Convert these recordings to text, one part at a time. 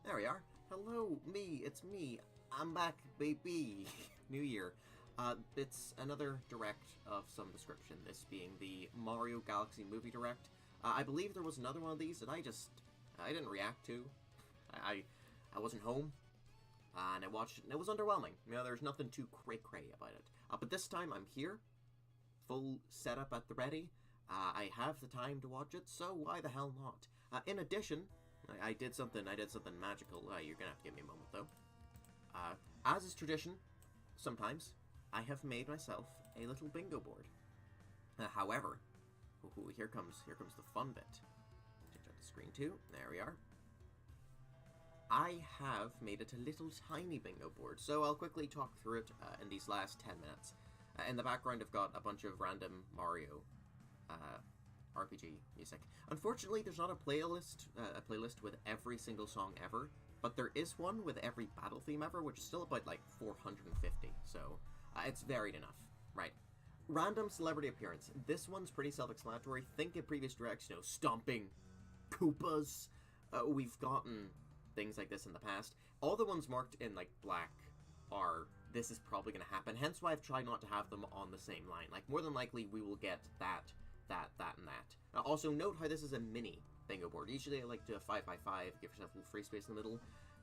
There we are. Hello, it's me. I'm back, baby. New year. It's another direct of some description, this being the Mario Galaxy Movie Direct. I believe there was another one of these that I didn't react to. I wasn't home, and I watched it, and it was underwhelming. You know, there's nothing too cray-cray about it. But this time, I'm here, full setup at the ready. I have the time to watch it, so why the hell not? In addition, I did something magical. You're gonna have to give me a moment, though. As is tradition, sometimes, I have made myself a little bingo board. However, here comes the fun bit. Change out the screen too. There we are. I have made it a little tiny bingo board, so I'll quickly talk through it in these last 10 minutes. In the background, I've got a bunch of random Mario RPG music. Unfortunately, there's not a playlist with every single song ever, but there is one with every battle theme ever, which is still about like 450, so it's varied enough. Right. Random celebrity appearance. This one's pretty self-explanatory. Think of previous directs, you know, stomping Koopas. We've gotten things like this in the past. All the ones marked in like black are this is probably going to happen, hence why I've tried not to have them on the same line. Like, more than likely, we will get that, and that. Also, note how this is a mini bingo board. Usually I like to do a 5x5, give yourself a little free space in the middle.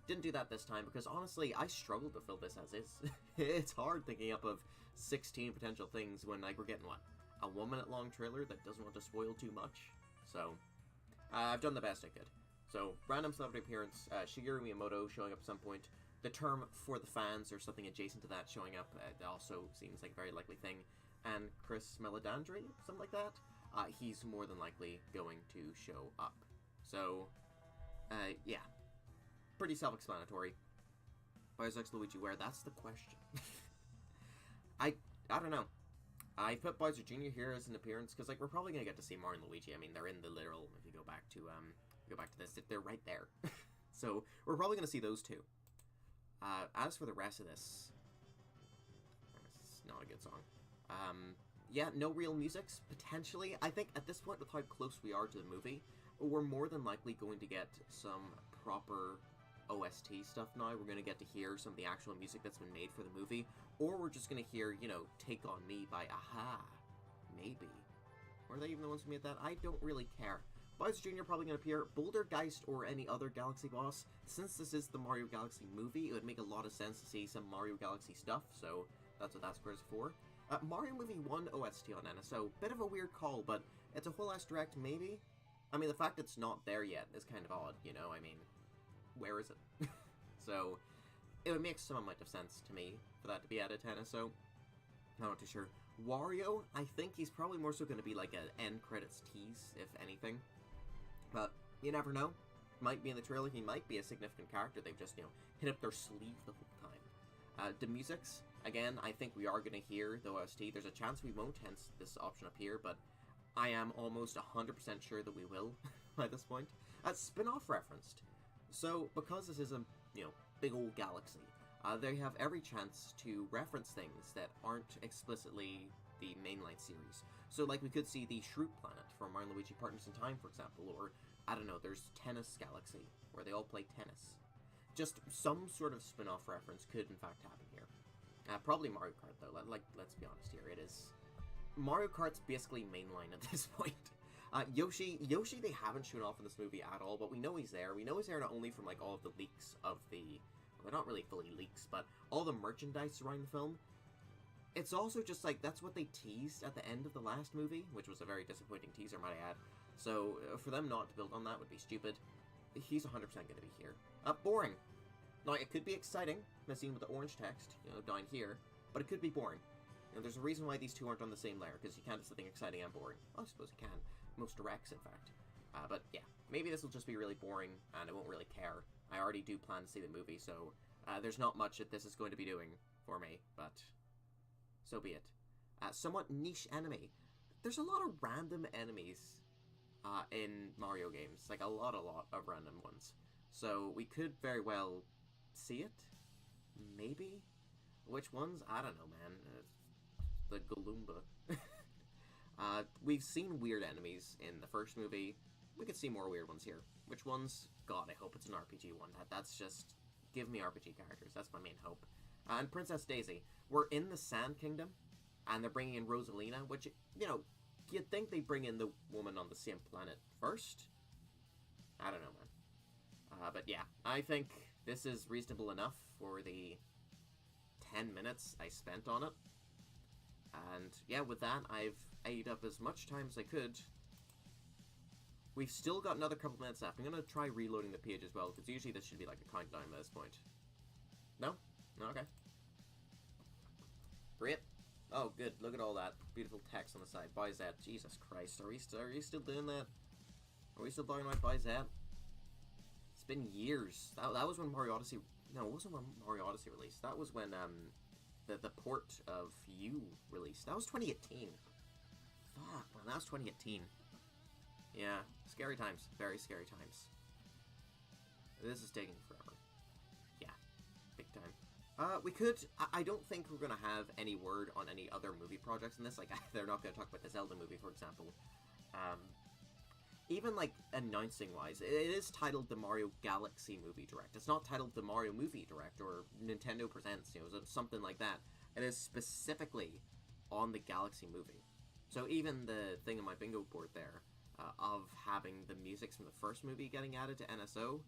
Didn't do that this time, because honestly, I struggled to fill this as is. It's hard thinking up of 16 potential things when, like, we're getting, what, a 1 minute long trailer that doesn't want to spoil too much? So, I've done the best I could. So, random celebrity appearance, Shigeru Miyamoto showing up at some point. The term for the fans, or something adjacent to that, showing up, also seems like a very likely thing. And Chris Meledandri, something like that. He's more than likely going to show up. So, yeah. Pretty self-explanatory. Bowser's X Luigi where? That's the question. I don't know. I put Bowser Jr. here as an appearance, because, like, we're probably going to get to see Mario and Luigi. I mean, they're in the literal, if you go back to this, they're right there. So, we're probably going to see those two. As for the rest of this is not a good song. Yeah, no real musics, potentially. I think at this point, with how close we are to the movie, we're more than likely going to get some proper OST stuff now. We're going to get to hear some of the actual music that's been made for the movie, or we're just going to hear, you know, Take On Me by Aha. Maybe. Were they even the ones who made that? I don't really care. Bowser Jr. probably going to appear. Bouldergeist or any other Galaxy boss. Since this is the Mario Galaxy movie, it would make a lot of sense to see some Mario Galaxy stuff, so that's what that square's for. Mario Movie 1 OST on NSO. Bit of a weird call, but it's a whole ass direct, maybe? I mean, the fact it's not there yet is kind of odd, you know? I mean, where is it? So, it would make some amount of sense to me for that to be added to NSO. I'm not too sure. Wario, I think he's probably more so going to be like an end credits tease, if anything. But you never know. Might be in the trailer, he might be a significant character. They've just, you know, hit up their sleeve the whole time. The musics, again, I think we are going to hear the OST. There's a chance we won't, hence this option up here, but I am almost 100% sure that we will by this point. Spin-off referenced. So, because this is a, you know, big old galaxy, they have every chance to reference things that aren't explicitly the mainline series. So, like, we could see the Shroot Planet from Mario and Luigi Partners in Time, for example, or, I don't know, there's Tennis Galaxy, where they all play tennis. Just some sort of spin-off reference could, in fact, happen here. Probably Mario Kart, though. Let's be honest here. It is... Mario Kart's basically mainline at this point. Yoshi, they haven't shown off in this movie at all, but we know he's there. We know he's there not only from, like, all of the leaks of the... Well, they're not really fully leaks, but all the merchandise around the film. It's also just, like, that's what they teased at the end of the last movie, which was a very disappointing teaser, might I add. So, for them not to build on that would be stupid. He's 100% going to be here. Boring. Now, it could be exciting, as seen with the orange text, you know, down here, but it could be boring. You know, there's a reason why these two aren't on the same layer, because you can't do something exciting and boring. Well, I suppose you can. Most directs, in fact. But, yeah. Maybe this will just be really boring, and I won't really care. I already do plan to see the movie, so there's not much that this is going to be doing for me, but so be it. Somewhat niche enemy. There's a lot of random enemies in Mario games. Like, a lot of random ones. So, we could very well see it? Maybe? Which ones? I don't know, man. The Goomba. We've seen weird enemies in the first movie. We could see more weird ones here. Which ones? God, I hope it's an RPG one. That's just... Give me RPG characters. That's my main hope. And Princess Daisy. We're in the Sand Kingdom, and they're bringing in Rosalina, which, you know, you'd think they'd bring in the woman on the same planet first. I don't know, man. But yeah, I think this is reasonable enough for the 10 minutes I spent on it. And yeah, with that, I've ate up as much time as I could. We've still got another couple minutes left. I'm going to try reloading the page as well, because usually this should be like a countdown at this point. No? No, okay. Great. Oh, good. Look at all that beautiful text on the side. Buy Z. Jesus Christ. Are you still doing that? Are we still talking about Buy Z? It's been years. That was when Mario Odyssey... No, it wasn't when Mario Odyssey released. That was when the port of U released. That was 2018. Fuck, man. That was 2018. Yeah. Scary times. Very scary times. This is taking forever. Yeah. Big time. We could... I don't think we're going to have any word on any other movie projects in this. Like, they're not going to talk about the Zelda movie, for example. Even, like, announcing-wise, it is titled the Mario Galaxy Movie Direct. It's not titled the Mario Movie Direct or Nintendo Presents, you know, something like that. It is specifically on the Galaxy movie. So even the thing on my bingo board there, of having the music from the first movie getting added to NSO,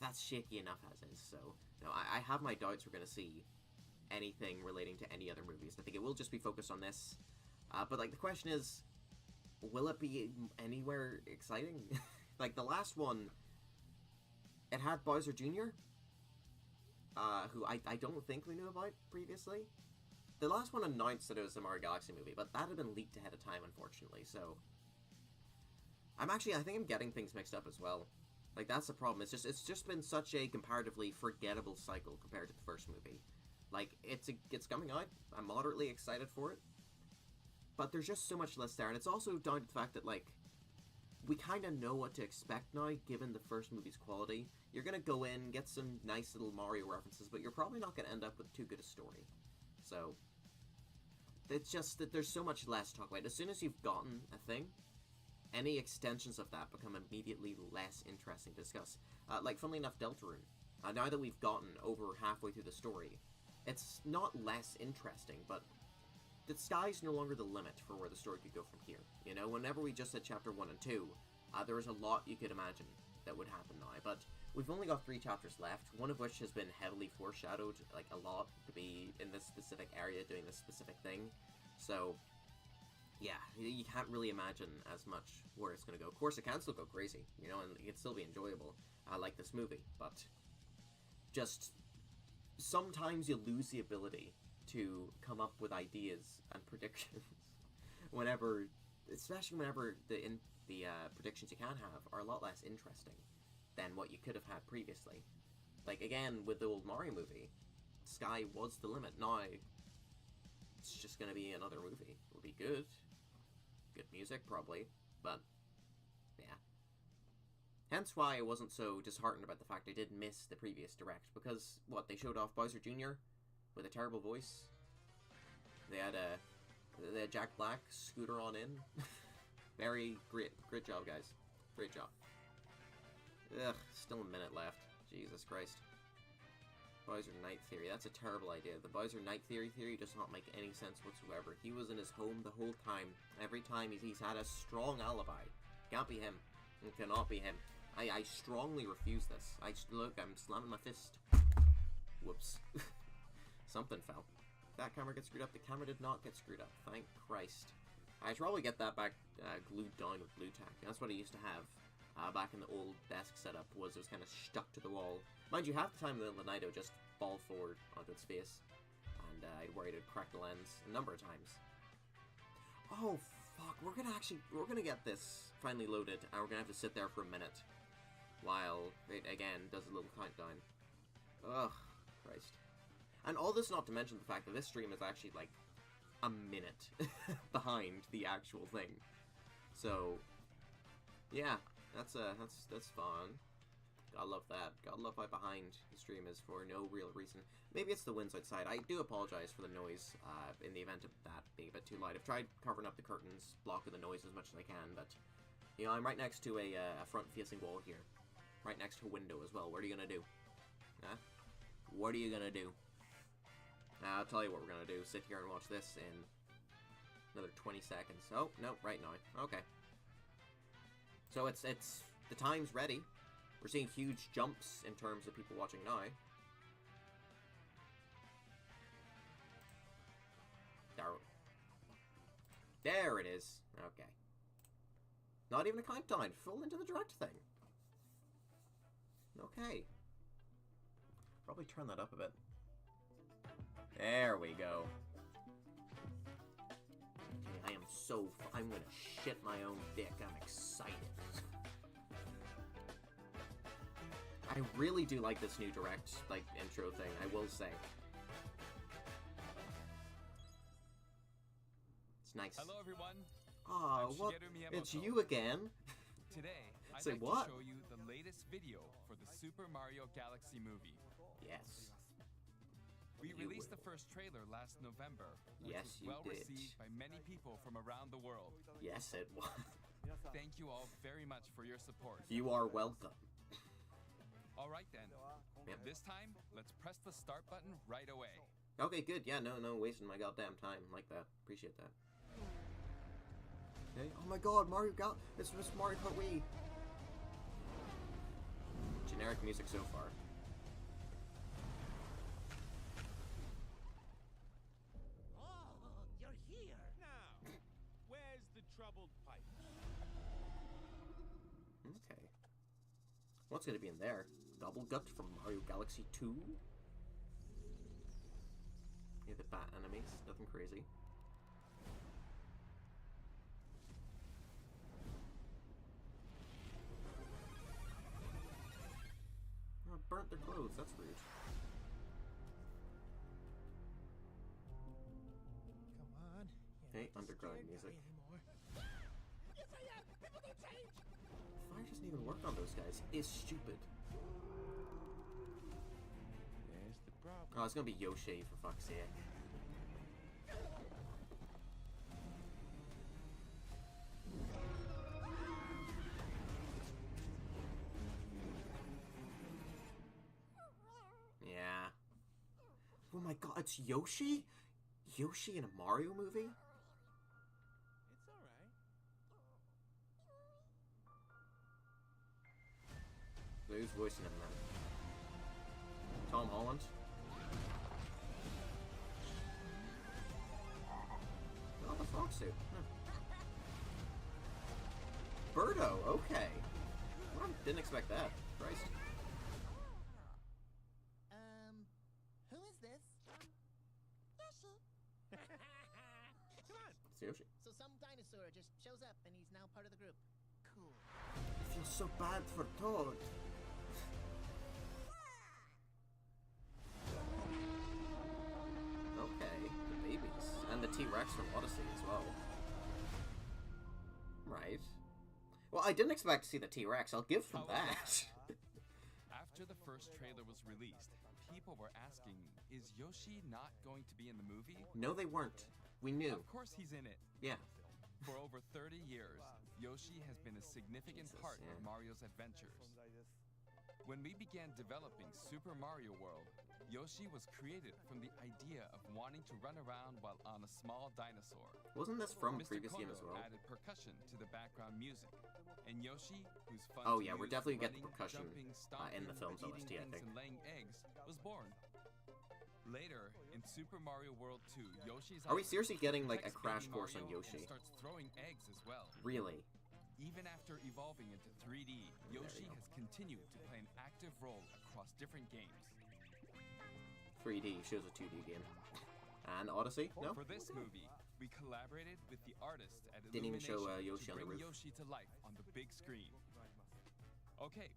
that's shaky enough as is. So, no, I have my doubts we're going to see anything relating to any other movies. I think it will just be focused on this. But, like, the question is, will it be anywhere exciting? Like, the last one, it had Bowser Jr., who I don't think we knew about previously. The last one announced that it was the Mario Galaxy movie, but that had been leaked ahead of time, unfortunately, so... I think I'm getting things mixed up as well. Like, that's the problem. It's just been such a comparatively forgettable cycle compared to the first movie. Like, it's coming out. I'm moderately excited for it. But there's just so much less there. And it's also down to the fact that, like, we kind of know what to expect now, given the first movie's quality. You're going to go in, get some nice little Mario references, but you're probably not going to end up with too good a story. So, it's just that there's so much less to talk about. As soon as you've gotten a thing, any extensions of that become immediately less interesting to discuss. Like, funnily enough, Deltarune. Now that we've gotten over halfway through the story, it's not less interesting, but the sky's no longer the limit for where the story could go from here. You know, whenever we just said Chapter 1 and 2, there was a lot you could imagine that would happen now, but we've only got 3 chapters left, one of which has been heavily foreshadowed, like, a lot, to be in this specific area doing this specific thing. So, yeah, you can't really imagine as much where it's going to go. Of course, it can still go crazy, you know, and it can still be enjoyable, like this movie, but just sometimes you lose the ability to come up with ideas and predictions whenever, especially whenever the predictions you can have are a lot less interesting than what you could have had previously. Like, again, with the old Mario movie, sky was the limit. Now, it's just going to be another movie. It'll be good. Good music, probably, but yeah. Hence why I wasn't so disheartened about the fact I did miss the previous Direct, because, what, they showed off Bowser Jr. with a terrible voice. They had Jack Black scooter on in. Very great job, guys. Great job. Ugh, still a minute left. Jesus Christ. Bowser Night Theory. That's a terrible idea. The Bowser Night Theory does not make any sense whatsoever. He was in his home the whole time. Every time he's had a strong alibi. Can't be him. It cannot be him. I strongly refuse this. Look, I'm slamming my fist. Whoops. Something fell. That camera gets screwed up. The camera did not get screwed up. Thank Christ. I should probably get that back glued down with glue tack. That's what I used to have back in the old desk setup. It was kind of stuck to the wall. Mind you, half the time the night it would just fall forward onto its face. And I'd worried it'd crack the lens a number of times. Oh, fuck. We're gonna get this finally loaded. And we're gonna have to sit there for a minute. While it, again, does a little countdown. Ugh. Christ. And all this not to mention the fact that this stream is actually, like, a minute behind the actual thing. So, yeah, that's fun. Gotta love that. Gotta love how behind the stream is for no real reason. Maybe it's the winds outside. I do apologize for the noise in the event of that being a bit too loud. I've tried covering up the curtains, blocking the noise as much as I can, but You know, I'm right next to a front-facing wall here. Right next to a window as well. What are you gonna do? Huh? What are you gonna do? I'll tell you what we're gonna do. Sit here and watch this in another 20 seconds. Oh, no, right now. Okay. So it's the time's ready. We're seeing huge jumps in terms of people watching now. There it is. Okay. Not even a countdown. Full into the direct thing. Okay. Probably turn that up a bit. There we go. Okay, I am so... I'm gonna shit my own dick. I'm excited. I really do like this new direct, like, intro thing, I will say. It's nice. Hello, everyone. Oh, what? It's you again. Today, I'd Say like what? to show you the latest video for the Super Mario Galaxy movie. Yes. We released the first trailer last November, which Yes, was you well did. received by many people from around the world. Yes, it was. Thank you all very much for your support. You are welcome. All right then. Yep. This time, let's press the start button right away. Okay, good. Yeah, no wasting my goddamn time like that. Appreciate that. Okay. Oh my god, it's just Mario Kart Wii. Generic music so far. Oh, you're here. Now, where's the troubled pipe? Okay. What's gonna be in there? Double Gut from Mario Galaxy 2? Yeah, the bat enemies. Nothing crazy. Oh, burnt their clothes. That's rude. Come on. Hey, underground music. Yes, I am. People don't change. Fire doesn't even work on those guys. It's stupid. There's the problem. Oh, it's gonna be Yoshi, for fuck's sake. Yeah. Oh my god, it's Yoshi? Yoshi in a Mario movie? It's alright. Who's voicing him then? Tom Holland? Oh, the frog suit. Huh. Birdo, okay. Well, didn't expect that. Christ. Who is this? Yoshi. Come on. It's Yoshi. So some dinosaur just shows up and he's now part of the group. Cool. I feel so bad for Toad. Okay, the babies. And the T-Rex from Odyssey as well. Right. Well, I didn't expect to see the T-Rex. I'll give them that. After the first trailer was released, people were asking, is Yoshi not going to be in the movie? No, they weren't. We knew. Of course he's in it. Yeah. For over 30 years, Yoshi has been a significant Jesus, part yeah. of Mario's adventures. When we began developing Super Mario World, Yoshi was created from the idea of wanting to run around while on a small dinosaur. Wasn't this from a Mr. previous game Kono as well? added percussion to the background music. And Yoshi, who's fun Oh, to yeah, we're use, definitely gonna get running, the percussion, jumping, in the stomping, film's OST, eating I things think. and laying eggs, was born. Later, in Super Mario World 2, Yoshi's Are we island seriously getting, like, a protects crash baby course on Mario and Yoshi? starts throwing eggs as well. Really? Even after evolving into 3D, Yoshi go. has continued to play an active role across different games. 3D shows a 2D game. And Odyssey? No? For this movie, we collaborated with the artists at Didn't even show, Illumination Yoshi to on the bring roof. Yoshi to life on the big screen. Okay,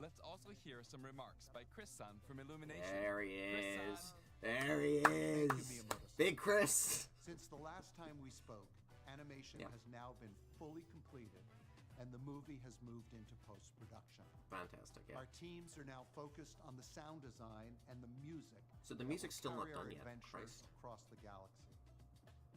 let's also hear some remarks by Chris-san from Illumination. There he is. Chris-san. There he is. Big Chris. Since the last time we spoke, animation Yeah. has now been fully completed, and the movie has moved into post-production. Fantastic, yeah. Our teams are now focused on the sound design and the music. So the that music's will still not carry our done yet. adventures Christ. across the galaxy.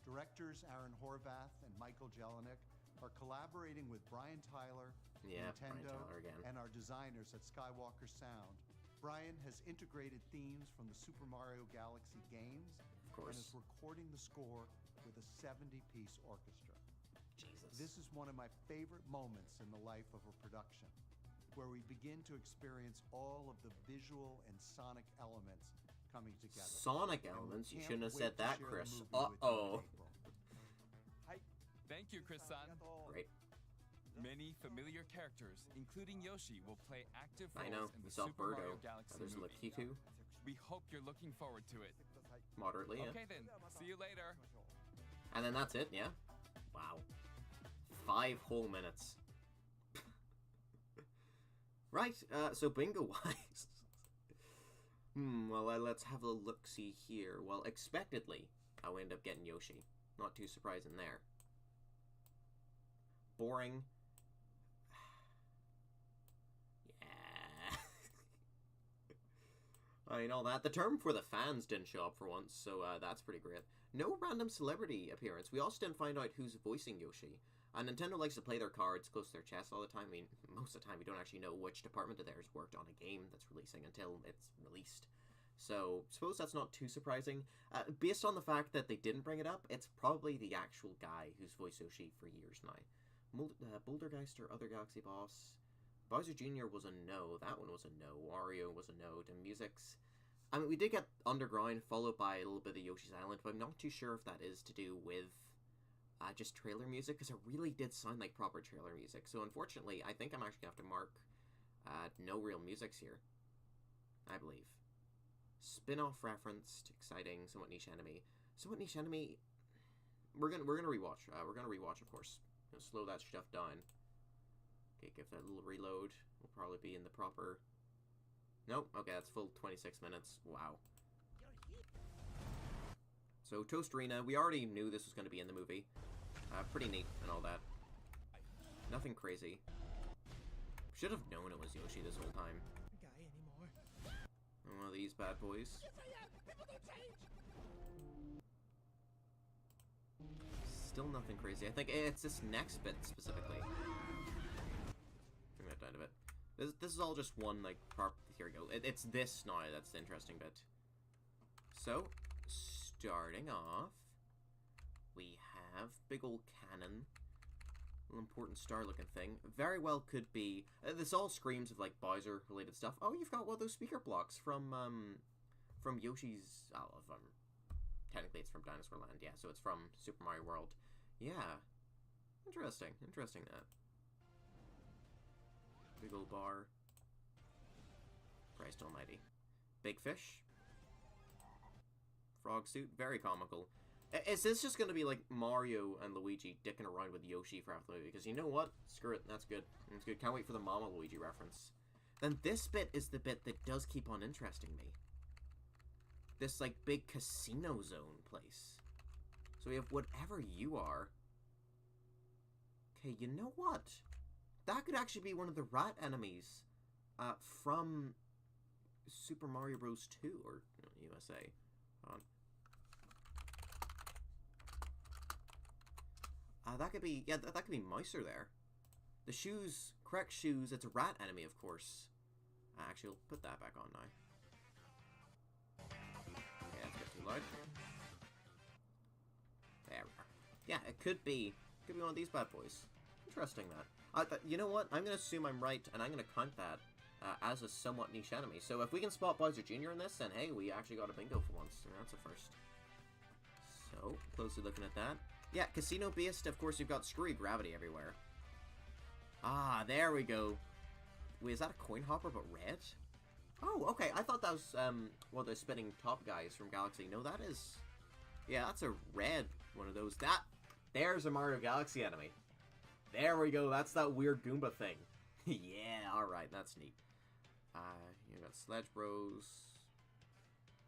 Directors Aaron Horvath and Michael Jelinek are collaborating with Brian Tyler, Yeah, Brian Nintendo, Tyler again. and our designers at Skywalker Sound. Brian has integrated themes from the Super Mario Galaxy games Of course. and is recording the score with a 70-piece orchestra. Jesus. This is one of my favorite moments in the life of a production, where we begin to experience all of the visual and sonic elements coming together. Sonic And we elements? You can't shouldn't have wait said to that, share the Chris. movie with you in Uh-oh. April. Thank you, Chris-san. Great. Many familiar characters, including Yoshi, will play active roles I know. in We the saw Super Mario Birdo. Galaxy There's movie. Lakitu. We hope you're looking forward to it. Moderately, yeah. Okay then, see you later. And then that's it, yeah? Wow. 5 whole minutes. Right, so bingo-wise. Well, let's have a look-see here. Well, expectedly, I'll end up getting Yoshi. Not too surprising there. Boring. Yeah. I know that. The term for the fans didn't show up for once, so that's pretty great. No random celebrity appearance. We also didn't find out who's voicing Yoshi. Nintendo likes to play their cards close to their chest all the time. I mean, most of the time we don't actually know which department of theirs worked on a game that's releasing until it's released. So, suppose that's not too surprising. Based on the fact that they didn't bring it up, it's probably the actual guy who's voiced Yoshi for years now. Bouldergeister, Other Galaxy Boss. Bowser Jr. was a no. That one was a no. Wario was a no. The music's... I mean, we did get Underground, followed by a little bit of Yoshi's Island, but I'm not too sure if that is to do with just trailer music, because it really did sound like proper trailer music. So unfortunately, I think I'm actually going to have to mark no real musics here. I believe. Spin-off referenced, exciting, somewhat niche enemy. Somewhat niche enemy... We're gonna rewatch. We're gonna rewatch, of course. Slow that stuff down. Okay, give that a little reload. We'll probably be in the proper... Nope, okay, that's full 26 minutes. Wow. So, Toast Arena, we already knew this was going to be in the movie. Pretty neat and all that. Nothing crazy. Should have known it was Yoshi this whole time. Guy anymore. One of these bad boys. Still nothing crazy. I think it's this next bit specifically. Bring that down a bit. This is all just one, like, here we go. It's this now that's the interesting bit. So, starting off, we have big old cannon. Little important star-looking thing. Very well could be... this all screams of, like, Bowser-related stuff. Oh, you've got one of those speaker blocks from Yoshi's... Oh, technically it's from Dinosaur Land, yeah, so it's from Super Mario World. Yeah. Interesting. Interesting, that. Big old bar. Christ almighty. Big fish. Frog suit. Very comical. Is this just going to be like Mario and Luigi dicking around with Yoshi for half the movie? Because you know what? Screw it. That's good. That's good. Can't wait for the Mama Luigi reference. Then this bit is the bit that does keep on interesting me. This, like, big casino zone place. So we have whatever you are. Okay, you know what? That could actually be one of the rat enemies from Super Mario Bros. 2 or USA. Hold on. That could be, yeah, that could be Meiser there. The shoes, correct shoes, it's a rat enemy, of course. Actually, we'll put that back on now. Okay, that's a bit too loud. There we are. Yeah, it could be one of these bad boys. Interesting, that. You know what? I'm going to assume I'm right, and I'm going to count that as a somewhat niche enemy. So if we can spot Bowser Jr. in this, then hey, we actually got a bingo for once. That's a first. So, closely looking at that. Yeah, casino-based, of course, you've got screwy gravity everywhere. Ah, there we go. Wait, is that a coin hopper but red? Oh, okay, I thought that was one of the spinning top guys from Galaxy. No, that is... Yeah, that's a red one of those. There's a Mario Galaxy enemy. There we go, that's that weird Goomba thing. Yeah, alright, that's neat. You got Sledge Bros.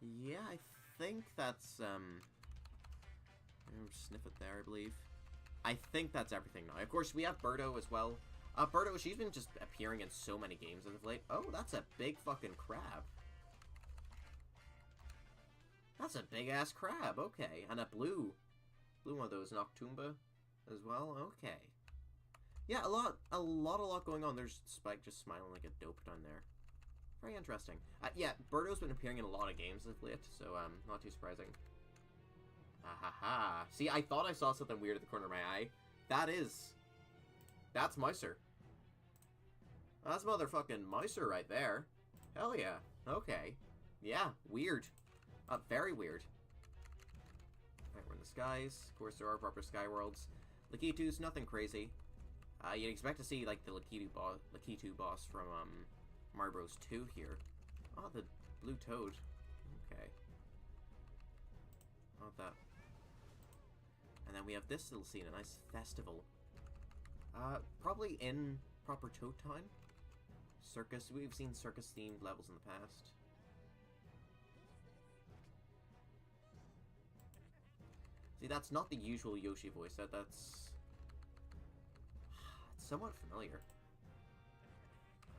Yeah, I think that's, sniff it there, I believe. I think that's everything now. Of course, we have Birdo as well. Birdo, she's been just appearing in so many games as of late. Oh, that's a big fucking crab. That's a big-ass crab, okay. And a blue one of those Noctumba as well, okay. Yeah, a lot going on. There's Spike just smiling like a dope down there. Very interesting. Yeah, Birdo's been appearing in a lot of games of late, so not too surprising. Ahaha. See, I thought I saw something weird at the corner of my eye. That's Mouser. That's motherfucking Mouser right there. Hell yeah. Okay. Yeah, weird. Very weird. Alright, we're in the skies. Of course, there are proper sky worlds. Lakitu's nothing crazy. You'd expect to see, like, the Lakitu boss from, Mario Bros. 2 here. Oh, the blue toad. Okay. Not that. And then we have this little scene, a nice festival. Probably in proper Toad time. Circus. We've seen circus-themed levels in the past. See, that's not the usual Yoshi voice. That's somewhat familiar.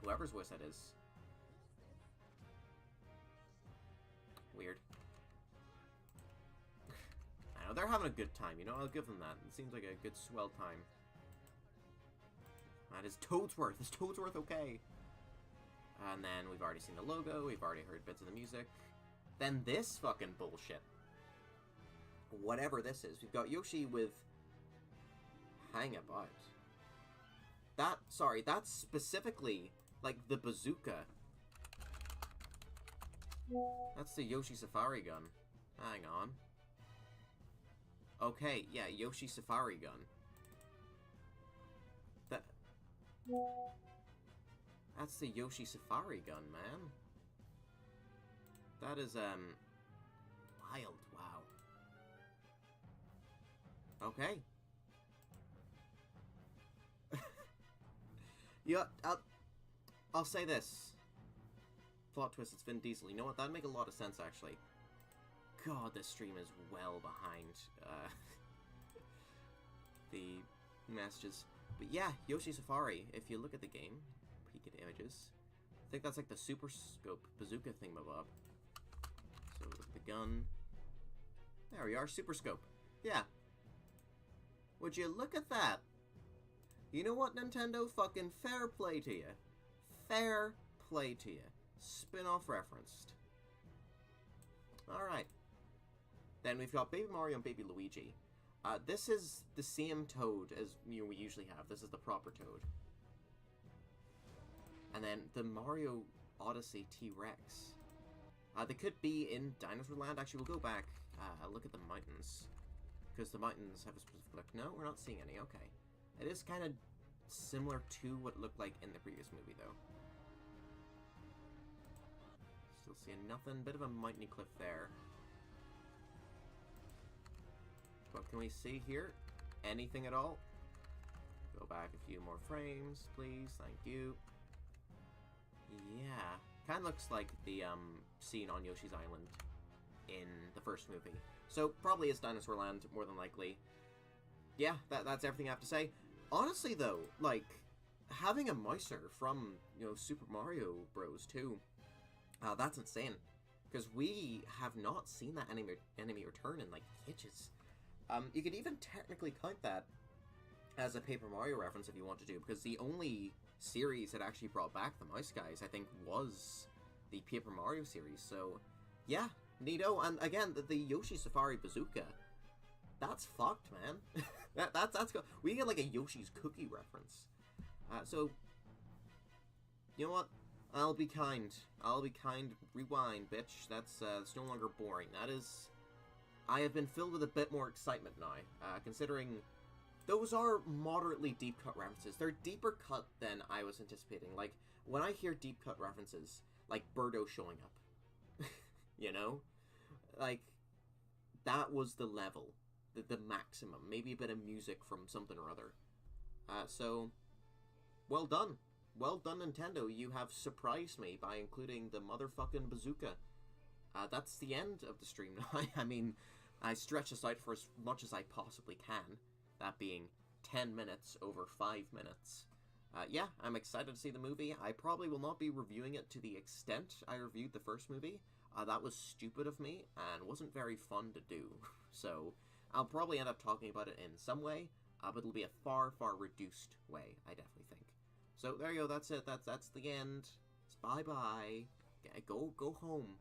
Whoever's voice that is. Weird. I know, they're having a good time, you know, I'll give them that. It seems like a good swell time. That is Toadsworth. Is Toadsworth okay? And then we've already seen the logo, we've already heard bits of the music. Then this fucking bullshit. Whatever this is. We've got Yoshi with Hang About. That's specifically, like, the bazooka. That's the Yoshi Safari gun. Hang on. Okay, yeah, Yoshi Safari gun. That's the Yoshi Safari gun, man. That is, wild, wow. Okay. Yeah, I'll say this. Plot twist, it's Vin Diesel. You know what, that'd make a lot of sense, actually. God, this stream is well behind, the messages. But yeah, Yoshi Safari, if you look at the game, peek at images, I think that's like the Super Scope bazooka thingamabob. So, the gun. There we are, Super Scope. Yeah. Would you look at that? You know what, Nintendo? Fucking fair play to you. Fair play to you. Spin-off referenced. Alright. Then we've got Baby Mario and Baby Luigi. This is the same Toad as we usually have. This is the proper Toad. And then the Mario Odyssey T-Rex. They could be in Dinosaur Land. Actually, we'll go back, look at the mountains. Because the mountains have a specific look. No, we're not seeing any. Okay. It is kind of similar to what it looked like in the previous movie, though. Still seeing nothing. Bit of a mountainy cliff there. What can we see here? Anything at all? Go back a few more frames, please. Thank you. Yeah. Kind of looks like the scene on Yoshi's Island in the first movie. So, probably is Dinosaur Land, more than likely. Yeah, that's everything I have to say. Honestly, though, like, having a Mouser from, you know, Super Mario Bros. 2, that's insane. Because we have not seen that enemy return in, like, ages. You could even technically count that as a Paper Mario reference if you want to do, because the only series that actually brought back the Mouse Guys, I think, was the Paper Mario series. So, yeah, neato. And again, the Yoshi Safari Bazooka, that's fucked, man. that's good. We get like a Yoshi's Cookie reference. So, you know what? I'll be kind. I'll be kind. Rewind, bitch. That's no longer boring. That is... I have been filled with a bit more excitement now, considering those are moderately deep cut references. They're deeper cut than I was anticipating. Like, when I hear deep cut references, like Birdo showing up, you know? Like, that was the level, the maximum. Maybe a bit of music from something or other. So, well done. Well done, Nintendo. You have surprised me by including the motherfucking bazooka. That's the end of the stream now. I mean, I stretch this out for as much as I possibly can. That being 10 minutes over 5 minutes. Yeah, I'm excited to see the movie. I probably will not be reviewing it to the extent I reviewed the first movie. That was stupid of me, and wasn't very fun to do. So, I'll probably end up talking about it in some way, but it'll be a far, far reduced way, I definitely think. So there you go, that's it, that's the end. Bye-bye. Go home.